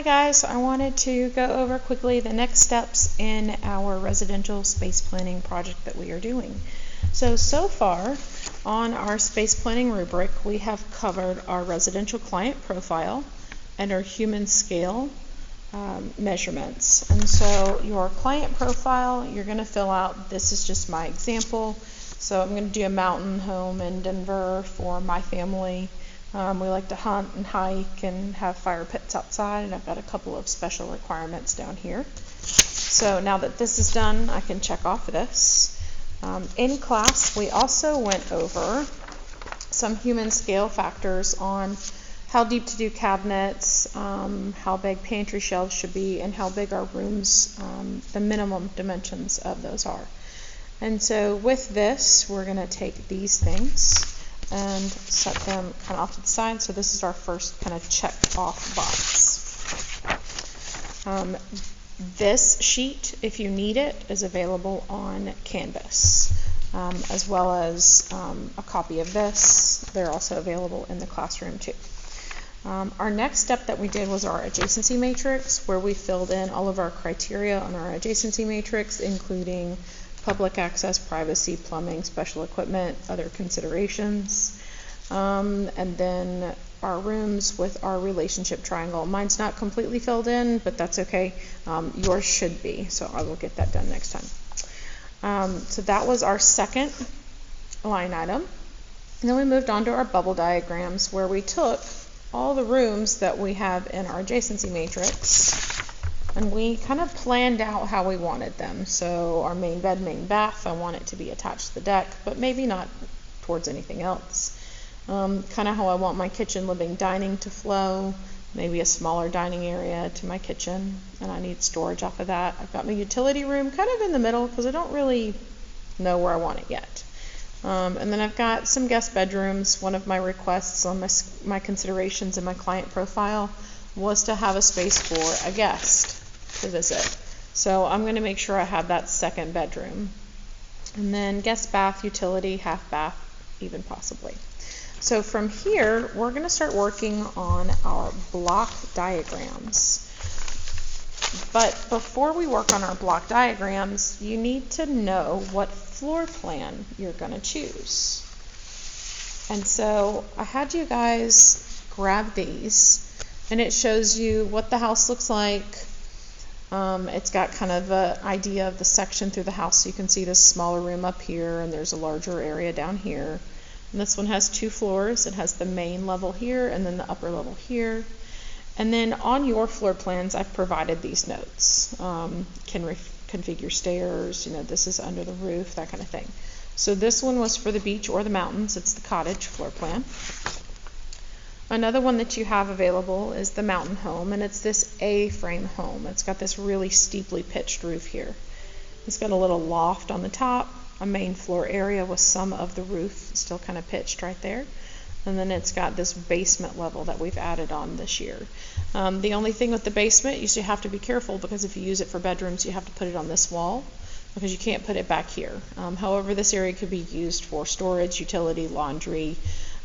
Hi guys, I wanted to go over quickly the next steps in our residential space planning project that we are doing. So far on our space planning rubric, we have covered our residential client profile and our human scale measurements. And so your client profile, you're going to fill out, this is just my example. So I'm going to do a mountain home in Denver for my family. We like to hunt and hike and have fire pits outside, and I've got a couple of special requirements down here. So now that this is done, I can check off this. In class, we also went over some human scale factors on how deep to do cabinets, how big pantry shelves should be, and how big our rooms, the minimum dimensions of those are. And so with this, we're going to take these things and set them kind of off to the side. So this is our first kind of check off box. This sheet, if you need it, is available on Canvas, as well as a copy of this. They're also available in the classroom too. Our next step that we did was our adjacency matrix, where we filled in all of our criteria on our adjacency matrix, including public access, privacy, plumbing, special equipment, other considerations, and then our rooms with our relationship triangle. Mine's not completely filled in, but that's okay. Yours should be, so I will get that done next time. So that was our second line item. And then we moved on to our bubble diagrams, where we took all the rooms that we have in our adjacency matrix, and we kind of planned out how we wanted them. So our main bed, main bath, I want it to be attached to the deck, but maybe not towards anything else. Kind of how I want my kitchen, living, dining to flow, maybe a smaller dining area to my kitchen, and I need storage off of that. I've got my utility room kind of in the middle because I don't really know where I want it yet. And then I've got some guest bedrooms. One of my requests on my considerations in my client profile was to have a space for a guest to visit. So I'm going to make sure I have that second bedroom. And then guest bath, utility, half bath, even possibly. So from here, we're going to start working on our block diagrams. But before we work on our block diagrams, you need to know what floor plan you're going to choose. And so I had you guys grab these, and it shows you what the house looks like. It's got kind of an idea of the section through the house, so you can see this smaller room up here, and there's a larger area down here. And this one has 2 floors. It has the main level here and then the upper level here. And then on your floor plans, I've provided these notes. Can configure stairs, this is under the roof, that kind of thing. So this one was for the beach or the mountains. It's the cottage floor plan. Another one that you have available is the mountain home, and it's this A-frame home. It's got this really steeply pitched roof here. It's got a little loft on the top, a main floor area with some of the roof still kind of pitched right there. And then it's got this basement level that we've added on this year. The only thing with the basement, you still have to be careful, because if you use it for bedrooms, you have to put it on this wall, because you can't put it back here. However, this area could be used for storage, utility, laundry,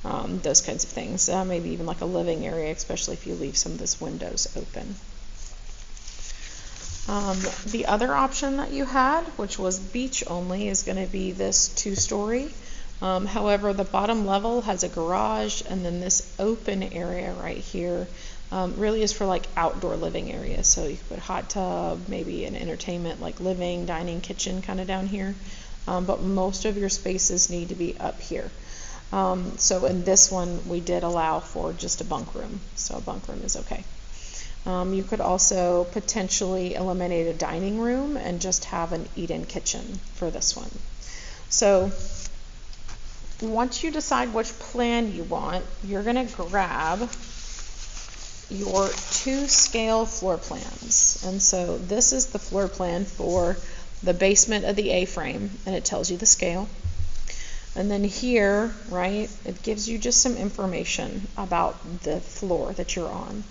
those kinds of things. Maybe even like a living area, especially if you leave some of those windows open. The other option that you had, which was beach only, is going to be this 2-story. However, the bottom level has a garage, and then this open area right here really is for like outdoor living areas. So you could put a hot tub, maybe an entertainment like living, dining, kitchen kind of down here. But most of your spaces need to be up here. So in this one, we did allow for just a bunk room. So a bunk room is okay. You could also potentially eliminate a dining room and just have an eat-in kitchen for this one. So once you decide which plan you want, you're going to grab your 2-scale floor plans. And so this is the floor plan for the basement of the A-frame, and it tells you the scale. And then here, right, it gives you just some information about the floor that you're on.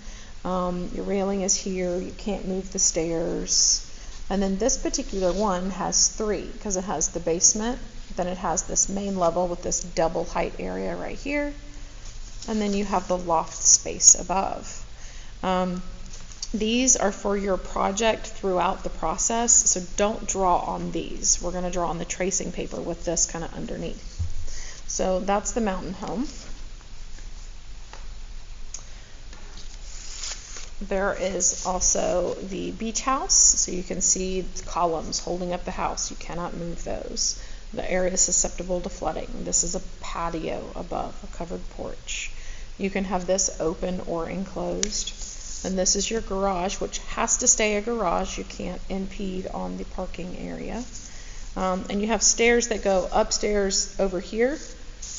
Your railing is here, you can't move the stairs. And then this particular one has 3, because it has the basement, then it has this main level with this double height area right here, and then you have the loft space above. These are for your project throughout the process, so don't draw on these. We're going to draw on the tracing paper with this kind of underneath. So that's the mountain home. There is also the beach house, so you can see the columns holding up the house. You cannot move those. The area is susceptible to flooding. This is a patio above, a covered porch. You can have this open or enclosed. And this is your garage, which has to stay a garage. You can't impede on the parking area. And you have stairs that go upstairs over here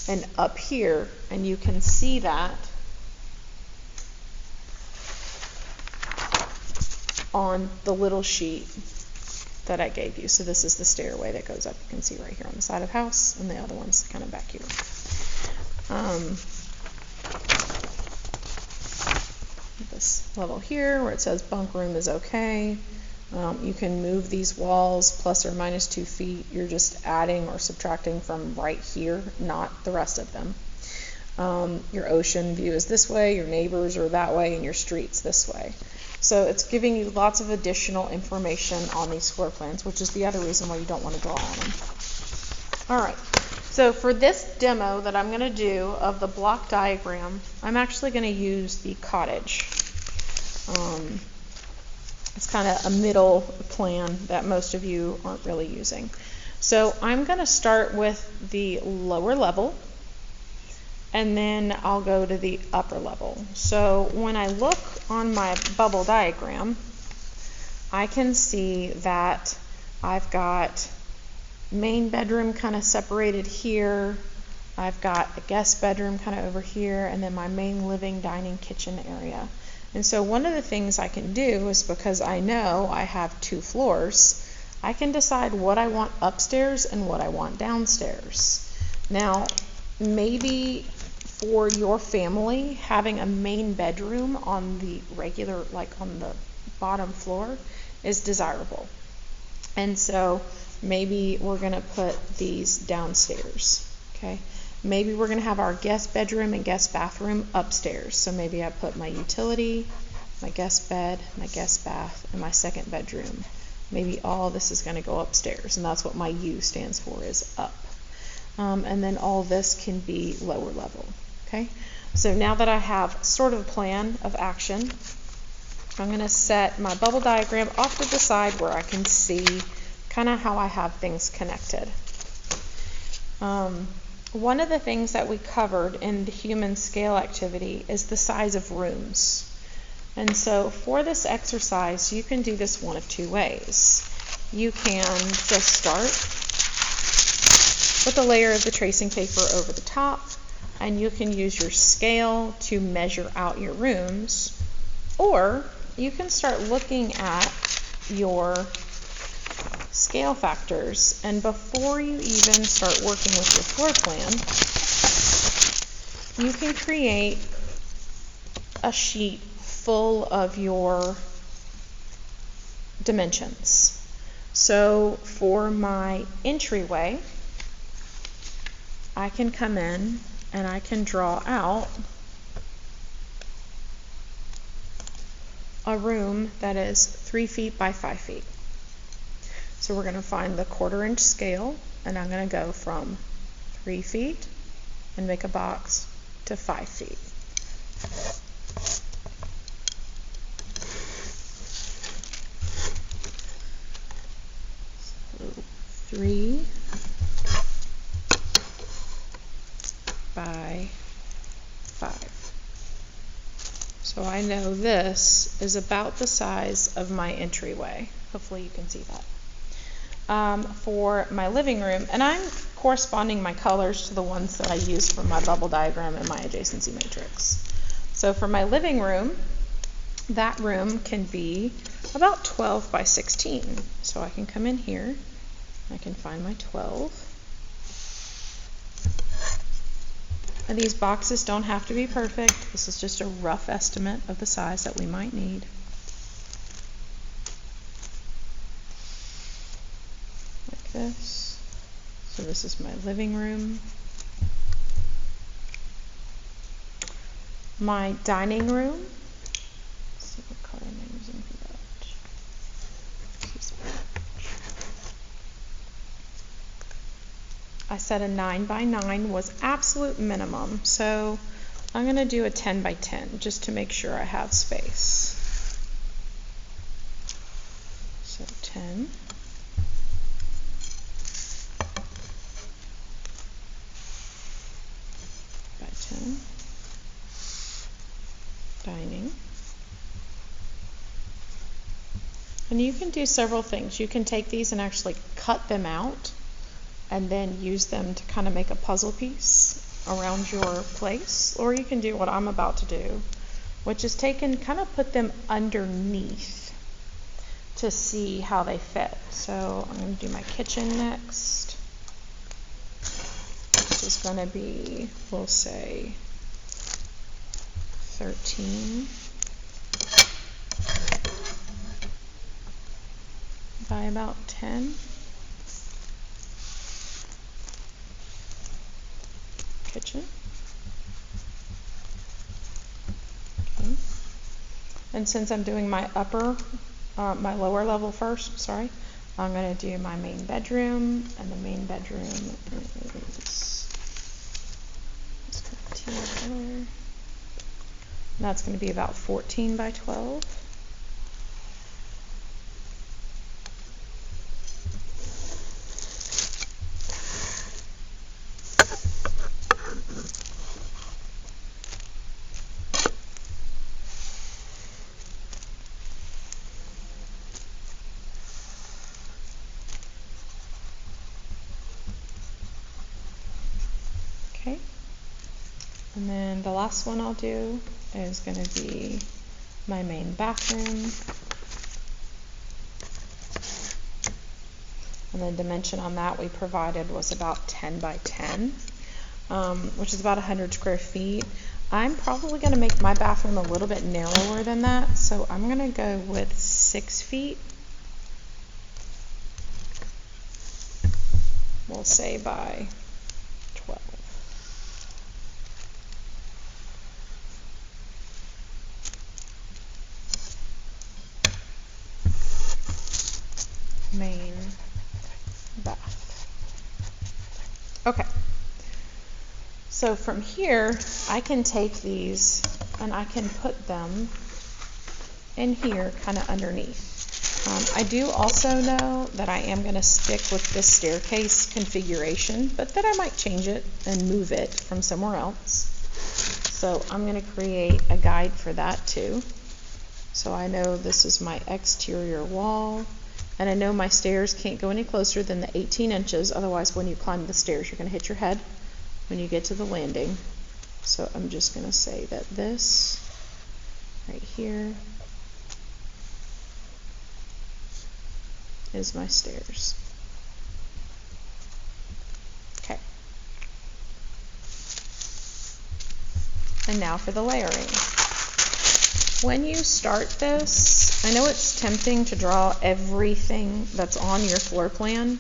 and up here, and you can see that on the little sheet that I gave you. So this is the stairway that goes up. You can see right here on the side of the house, and the other one's kind of back here. This level here where it says bunk room is okay. You can move these walls plus or minus 2 feet. You're just adding or subtracting from right here, not the rest of them. Your ocean view is this way, your neighbors are that way, and your streets this way. So it's giving you lots of additional information on these floor plans, which is the other reason why you don't want to draw on them. All right, so for this demo that I'm going to do of the block diagram, I'm actually going to use the cottage. It's kind of a middle plan that most of you aren't really using. So I'm going to start with the lower level, and then I'll go to the upper level. So when I look on my bubble diagram, I can see that I've got main bedroom kind of separated here. I've got a guest bedroom kind of over here, and then my main living, dining, kitchen area. And so one of the things I can do is, because I know I have 2 floors, I can decide what I want upstairs and what I want downstairs. Now, maybe for your family, having a main bedroom on the regular, like on the bottom floor, is desirable. And so maybe we're going to put these downstairs, okay? Maybe we're going to have our guest bedroom and guest bathroom upstairs. So maybe I put my utility, my guest bed, my guest bath, and my second bedroom. Maybe all this is going to go upstairs, and that's what my U stands for, is up. And then all this can be lower level, okay? So now that I have sort of a plan of action, I'm going to set my bubble diagram off to the side where I can see kind of how I have things connected. One of the things that we covered in the human scale activity is the size of rooms. And so for this exercise, you can do this one of 2 ways. You can just start with a layer of the tracing paper over the top, and you can use your scale to measure out your rooms, or you can start looking at your scale factors, and before you even start working with your floor plan, you can create a sheet full of your dimensions. So for my entryway, I can come in and I can draw out a room that is 3 feet by 5 feet. So we're going to find the 1/4 inch scale, and I'm going to go from 3 feet and make a box to 5 feet. So 3 by 5. So I know this is about the size of my entryway. Hopefully you can see that. For my living room, and I'm corresponding my colors to the ones that I used for my bubble diagram and my adjacency matrix. So for my living room, that room can be about 12 by 16. So I can come in here, I can find my 12. And these boxes don't have to be perfect. This is just a rough estimate of the size that we might need. Like this. So this is my living room. My dining room. Let's see what color I'm using I said a 9 by 9 was absolute minimum, so I'm going to do a 10 by 10 just to make sure I have space. So 10 by 10, dining. And you can do several things. You can take these and actually cut them out and then use them to kind of make a puzzle piece around your place. Or you can do what I'm about to do, which is take and kind of put them underneath to see how they fit. So I'm going to do my kitchen next, which is going to be, we'll say, 13 by about 10. Kitchen. Okay. And since I'm doing my my lower level first, sorry, I'm going to do my main bedroom, and the main bedroom is color. And that's going to be about 14 by 12. Okay, and then the last one I'll do is going to be my main bathroom, and the dimension on that we provided was about 10 by 10, which is about 100 square feet. I'm probably going to make my bathroom a little bit narrower than that, so I'm going to go with 6 feet. We'll say by 12. Main bath. Okay. So from here, I can take these and I can put them in here kind of underneath. I do also know that I am going to stick with this staircase configuration, but that I might change it and move it from somewhere else. So I'm going to create a guide for that too. So I know this is my exterior wall, and I know my stairs can't go any closer than the 18 inches, otherwise when you climb the stairs you're going to hit your head when you get to the landing. So I'm just going to say that this right here is my stairs. Okay. And now for the layering. When you start this, I know it's tempting to draw everything that's on your floor plan,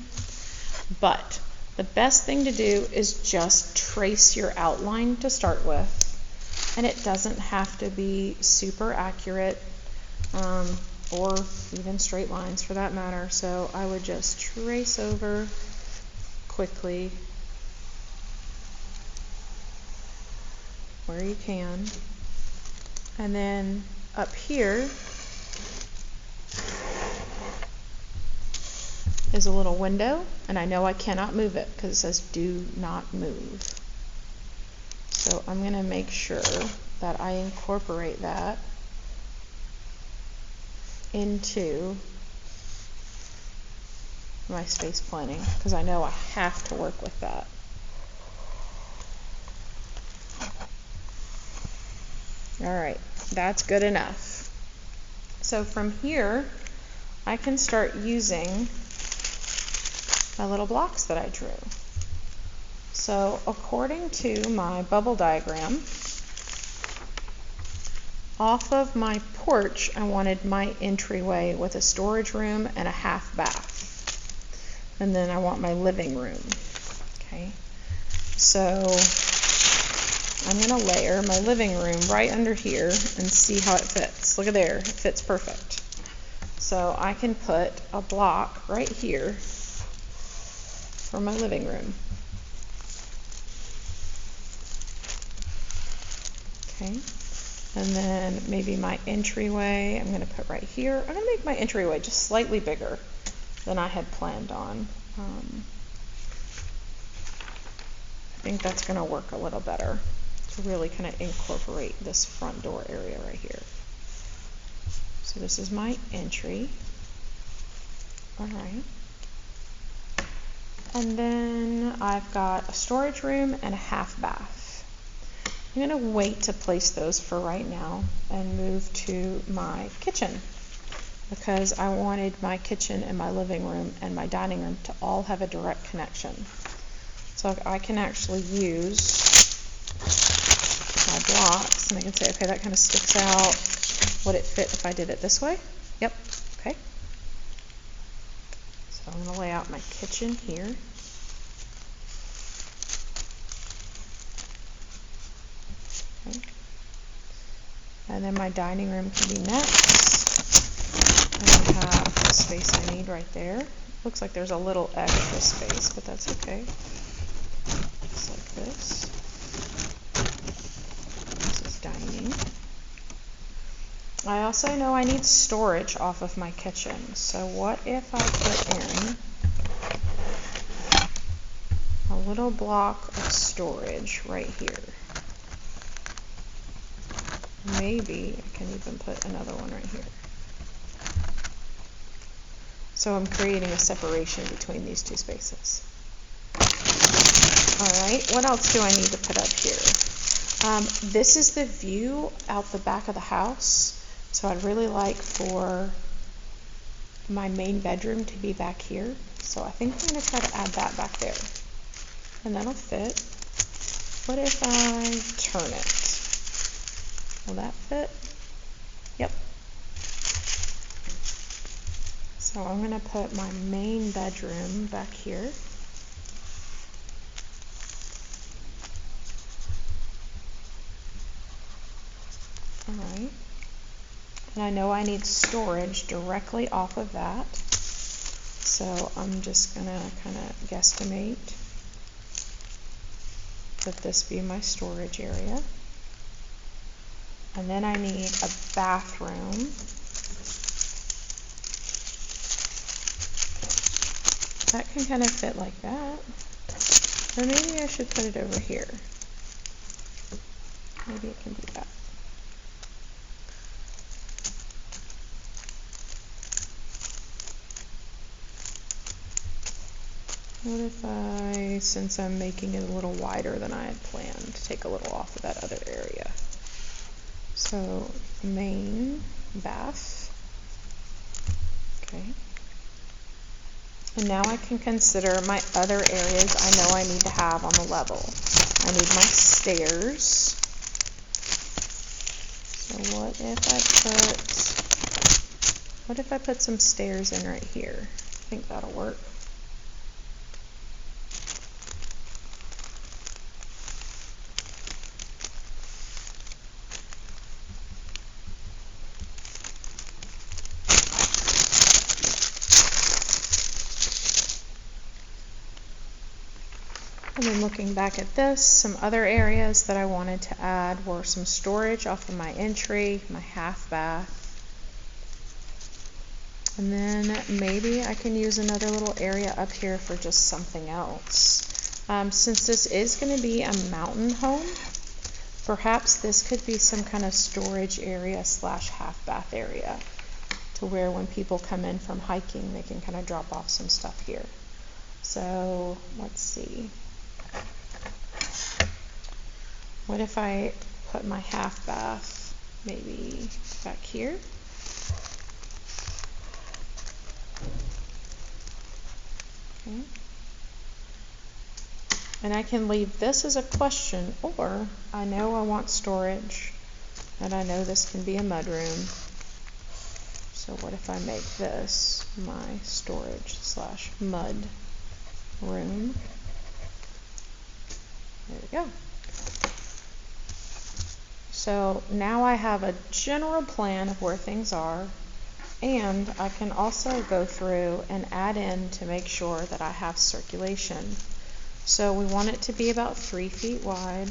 but the best thing to do is just trace your outline to start with, and it doesn't have to be super accurate, or even straight lines for that matter. So I would just trace over quickly where you can, and then up here is a little window, and I know I cannot move it because it says do not move. So I'm going to make sure that I incorporate that into my space planning because I know I have to work with that. All right, that's good enough. So from here, I can start using my little blocks that I drew. So according to my bubble diagram, off of my porch, I wanted my entryway with a storage room and a half bath. And then I want my living room. Okay, so I'm going to layer my living room right under here and see how it fits. Look at there, it fits perfect. So I can put a block right here for my living room. Okay. And then maybe my entryway, I'm going to put right here. I'm going to make my entryway just slightly bigger than I had planned on. I think that's going to work a little better to really kind of incorporate this front door area right here. So this is my entry. All right. And then I've got a storage room and a half bath. I'm going to wait to place those for right now and move to my kitchen, because I wanted my kitchen and my living room and my dining room to all have a direct connection. So I can actually use my blocks and I can say, okay, that kind of sticks out. Would it fit if I did it this way? Yep. Okay. So I'm going to lay out my kitchen here. Okay. And then my dining room can be next. And I have the space I need right there. Looks like there's a little extra space, but that's okay. Just like this. This is dining. I also know I need storage off of my kitchen. So what if I put in a little block of storage right here? Maybe I can even put another one right here. So I'm creating a separation between these two spaces. Alright, what else do I need to put up here? This is the view out the back of the house. So I'd really like for my main bedroom to be back here. So I think I'm going to try to add that back there. And that'll fit. What if I turn it? Will that fit? Yep. So I'm going to put my main bedroom back here. Alright. And I know I need storage directly off of that. So I'm just going to kind of guesstimate that this be my storage area. And then I need a bathroom. That can kind of fit like that. Or maybe I should put it over here. Maybe it can do that. What if I, since I'm making it a little wider than I had planned, take a little off of that other area? So, main bath. Okay. And now I can consider my other areas I know I need to have on the level. I need my stairs. So what if I put some stairs in right here? I think that'll work. And then looking back at this, some other areas that I wanted to add were some storage off of my entry, my half bath. And then maybe I can use another little area up here for just something else. Since this is going to be a mountain home, perhaps this could be some kind of storage area / half bath area, to where when people come in from hiking, they can kind of drop off some stuff here. So let's see. What if I put my half bath maybe back here? Okay. And I can leave this as a question, or I know I want storage, and I know this can be a mudroom. So what if I make this my storage / mud room? There we go. So now I have a general plan of where things are, and I can also go through and add in to make sure that I have circulation. So we want it to be about 3 feet wide.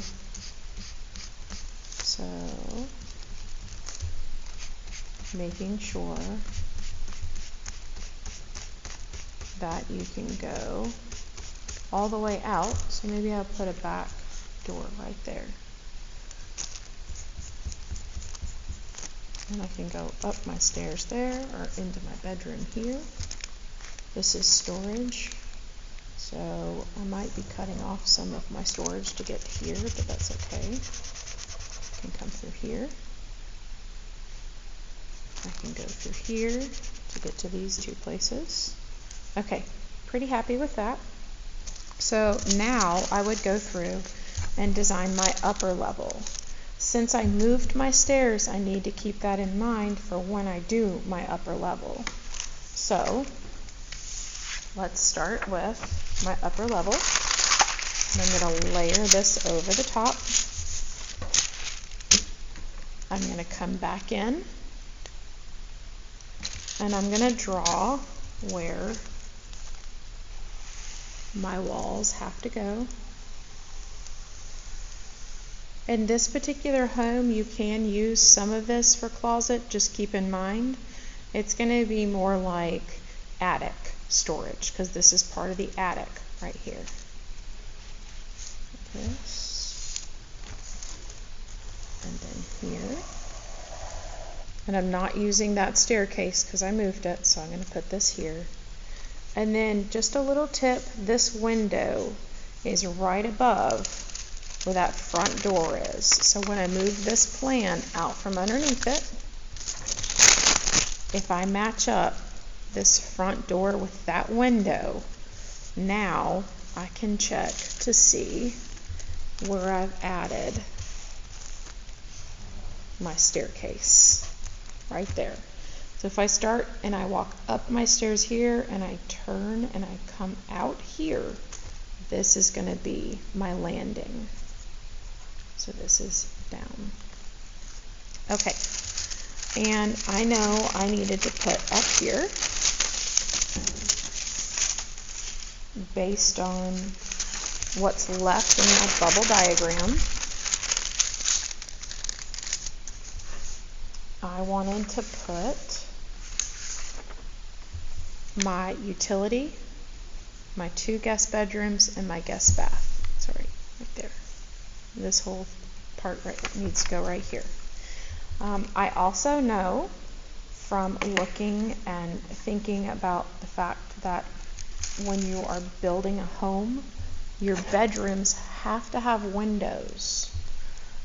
So making sure that you can go all the way out. So maybe I'll put a back door right there. And I can go up my stairs there or into my bedroom here. This is storage. So I might be cutting off some of my storage to get here, but that's okay. I can come through here. I can go through here to get to these two places. Okay, pretty happy with that. So now I would go through and design my upper level. Since I moved my stairs, I need to keep that in mind for when I do my upper level. So let's start with my upper level. And I'm going to layer this over the top. I'm going to come back in and I'm going to draw where my walls have to go. In this particular home, you can use some of this for closet. Just keep in mind, it's going to be more like attic storage because this is part of the attic right here. This. And then here. And I'm not using that staircase because I moved it, so I'm going to put this here. And then just a little tip, this window is right above where that front door is. So when I move this plan out from underneath it, if I match up this front door with that window, now I can check to see where I've added my staircase. Right there. So if I start and I walk up my stairs here and I turn and I come out here, this is going to be my landing. So this is down. Okay. And I know I needed to put up here, based on what's left in my bubble diagram, I wanted to put my utility, my 2 guest bedrooms, and my guest bath. Sorry, right there. This whole part needs to go right here. I also know from looking and thinking about the fact that when you are building a home, your bedrooms have to have windows.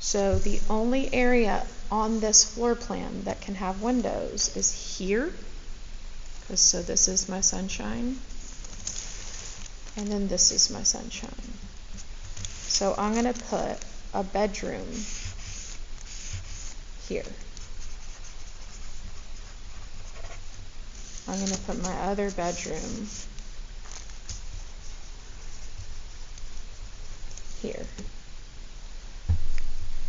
So the only area on this floor plan that can have windows is here. So this is my sunshine. And then this is my sunshine. So I'm going to put a bedroom here. I'm going to put my other bedroom here.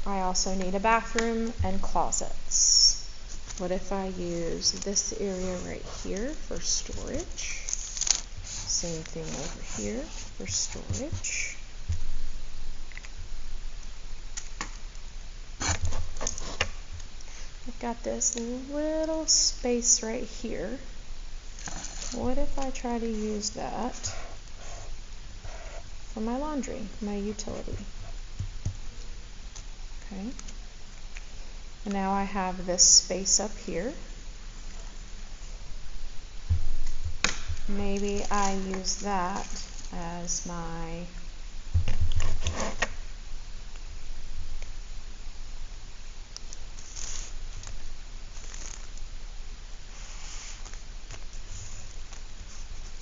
I also need a bathroom and closets. What if I use this area right here for storage? Same thing over here for storage. I've got this little space right here. What if I try to use that for my laundry, my utility? Okay. And now I have this space up here. Maybe I use that as my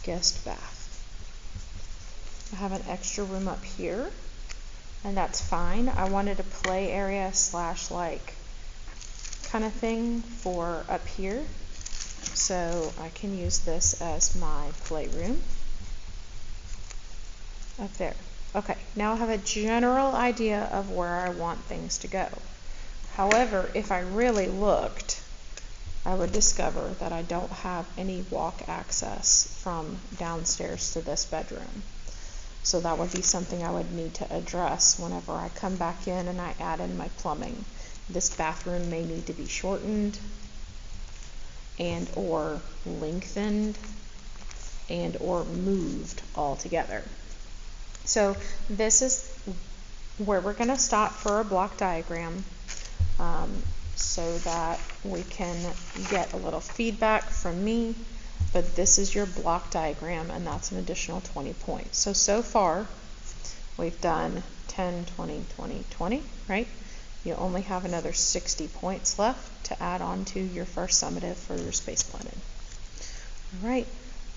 guest bath. I have an extra room up here, and that's fine. I wanted a play area / like kind of thing for up here, so I can use this as my playroom up there. Okay, now I have a general idea of where I want things to go. However, if I really looked, I would discover that I don't have any walk access from downstairs to this bedroom. So that would be something I would need to address whenever I come back in and I add in my plumbing. This bathroom may need to be shortened and or lengthened and or moved altogether. So this is where we're going to stop for our block diagram, so that we can get a little feedback from me. But this is your block diagram, and that's an additional 20 points. So far we've done 10, 20, 20, 20, right? You only have another 60 points left to add on to your first summative for your space planning. All right,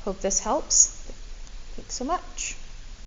hope this helps. Thanks so much.